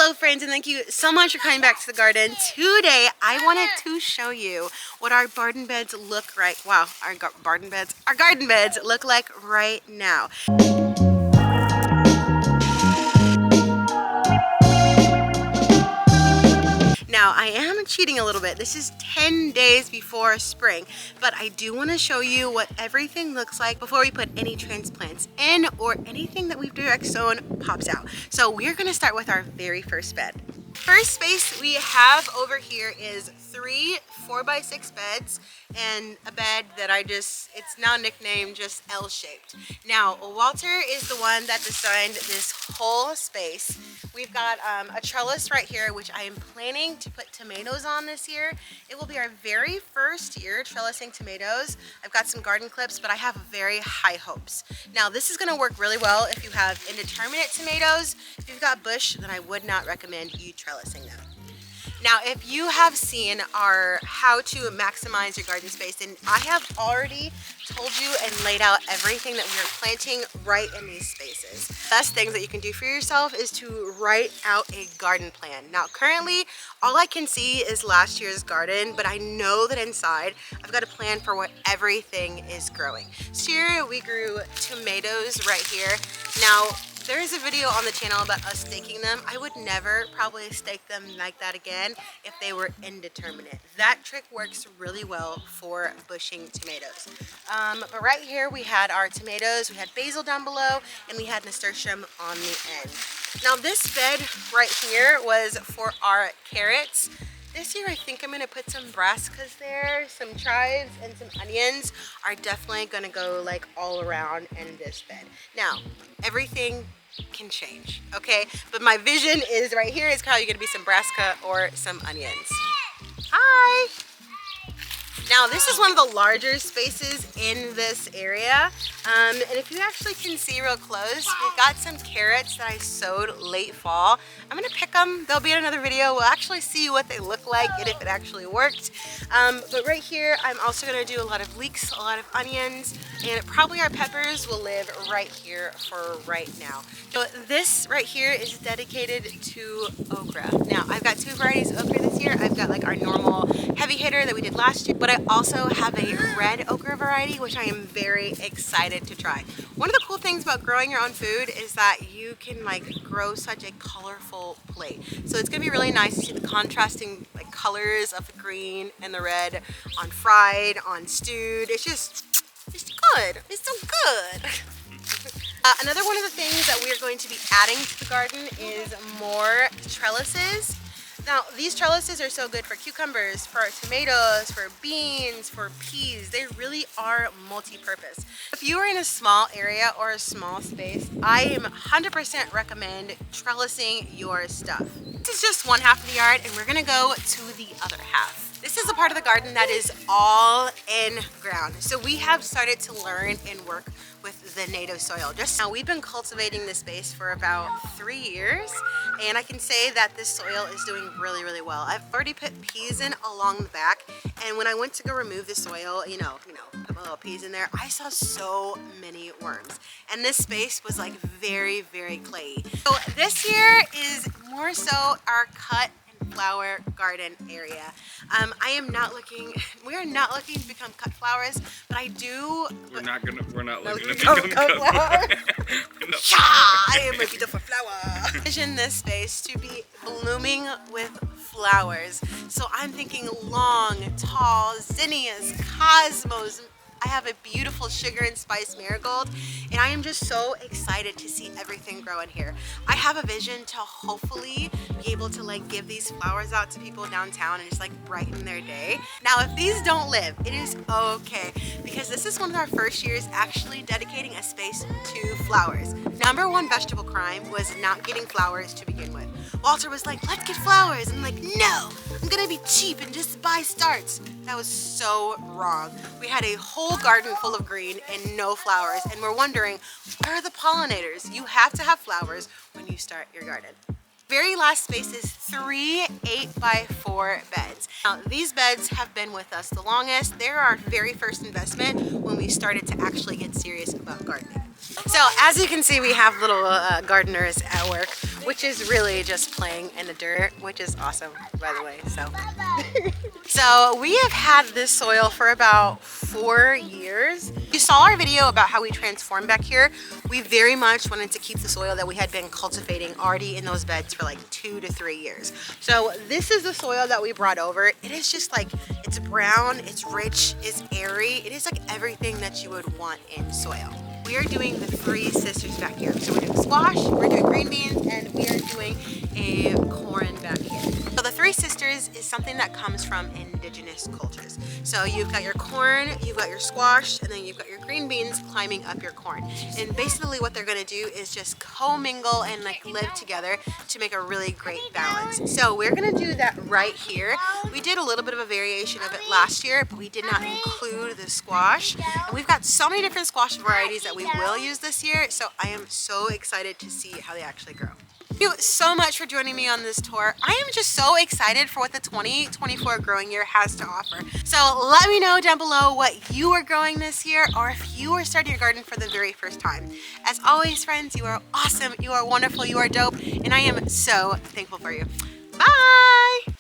Hello friends, and thank you so much for coming back to the garden. Today I wanted to show you what our garden beds look like. Wow, our garden beds look like right now. Now, I am cheating a little bit. This is 10 days before spring, but I do want to show you what everything looks like before we put any transplants in or anything that we've direct sown pops out. So we're going to start with our very first bed. First space we have over here is 3 4x6 beds and a bed that it's now nicknamed just L-shaped. Now, Walter is the one that designed this whole space. We've got a trellis right here, which I am planning to put tomatoes on this year. It will be our very first year trellising tomatoes. I've got some garden clips, but I have very high hopes. Now, this is gonna work really well if you have indeterminate tomatoes. If you've got bush, then I would not recommend you trellising them. Now, if you have seen our how to maximize your garden space, and I have already told you and laid out everything that we are planting right in these spaces. Best things that you can do for yourself is to write out a garden plan. Now, currently, all I can see is last year's garden, but I know that inside, I've got a plan for what everything is growing. So here we grew tomatoes right here. Now, there is a video on the channel about us staking them. I would never probably stake them like that again if they were indeterminate. That trick works really well for bushing tomatoes. But right here we had our tomatoes, we had basil down below, and we had nasturtium on the end. Now this bed right here was for our carrots. This year I think I'm gonna put some brassicas there, some chives, and some onions are definitely gonna go like all around in this bed. Now, everything can change, okay? But my vision is right here is probably gonna be some brassica or some onions. Hi! Now, this is one of the larger spaces in this area. And if you actually can see real close, we've got some carrots that I sowed late fall. I'm gonna pick them. They'll be in another video. We'll actually see what they look like and if it actually worked. But right here, I'm also gonna do a lot of leeks, a lot of onions, and probably our peppers will live right here for right now. So this right here is dedicated to okra. Now, I've got 2 varieties of okra this year. I've got like our normal heavy hitter that we did last year, but I also have a red okra variety, which I am very excited to try. One of the cool things about growing your own food is that you can like grow such a colorful plate. So it's gonna be really nice to see the contrasting like colors of the green and the red on fried, on stewed. It's good. It's so good. Another one of the things that we are going to be adding to the garden is more trellises. Now, these trellises are so good for cucumbers, for tomatoes, for beans, for peas. They really are multi-purpose. If you are in a small area or a small space, I am 100% recommend trellising your stuff. This is just one half of the yard, and we're gonna go to the other half. This is a part of the garden that is all in ground. So we have started to learn and work with the native soil. Just now, we've been cultivating this space for about 3 years, and I can say that this soil is doing really, really well. I've already put peas in along the back, and when I went to go remove the soil, you know, put my little peas in there, I saw so many worms. And this space was like very, very clayey. So this year is more so our cut flower garden area. We are not looking to become cut flowers, but I do. We're not looking to become cut flowers. I am a beautiful flower. Envision this space to be blooming with flowers. So I'm thinking long, tall zinnias, cosmos. I have a beautiful sugar and spice marigold, and I am just so excited to see everything grow in here. I have a vision to hopefully be able to like give these flowers out to people downtown and just like brighten their day. Now, if these don't live, it is okay, because this is one of our first years actually dedicating a space to flowers. Number 1 vegetable crime was not getting flowers to begin with. Walter was like, let's get flowers. I'm like, no, I'm gonna be cheap and just buy starts. That was so wrong. We had a whole garden full of green and no flowers, and we're wondering, where are the pollinators? You have to have flowers when you start your garden. Very last space is 3 8x4 beds. Now, these beds have been with us the longest. They're our very first investment when we started to actually get serious about gardening. So as you can see, we have little gardeners at work, which is really just playing in the dirt, which is awesome, by the way. So we have had this soil for about 4 years. You saw our video about how we transformed back here. We very much wanted to keep the soil that we had been cultivating already in those beds for like 2 to 3 years. So this is the soil that we brought over. It is just like, it's brown, it's rich, it's airy. It is like everything that you would want in soil. We are doing the 3 sisters back here. So we're doing squash, we're doing green beans, and we are doing a corn back here. So the 3 sisters is something that comes from indigenous cultures. So you've got your corn, you've got your squash, and then you've got your green beans climbing up your corn. And basically what they're gonna do is just co-mingle and like live together to make a really great balance. So we're gonna do that right here. We did a little bit of a variation of it last year, but we did not include the squash. And we've got so many different squash varieties that we will use this year. So I am so excited to see how they actually grow. Thank you so much for joining me on this tour. I am just so excited for what the 2024 growing year has to offer. So let me know down below what you are growing this year, or if you are starting your garden for the very first time. As always, friends, you are awesome, you are wonderful, you are dope, and I am so thankful for you. Bye!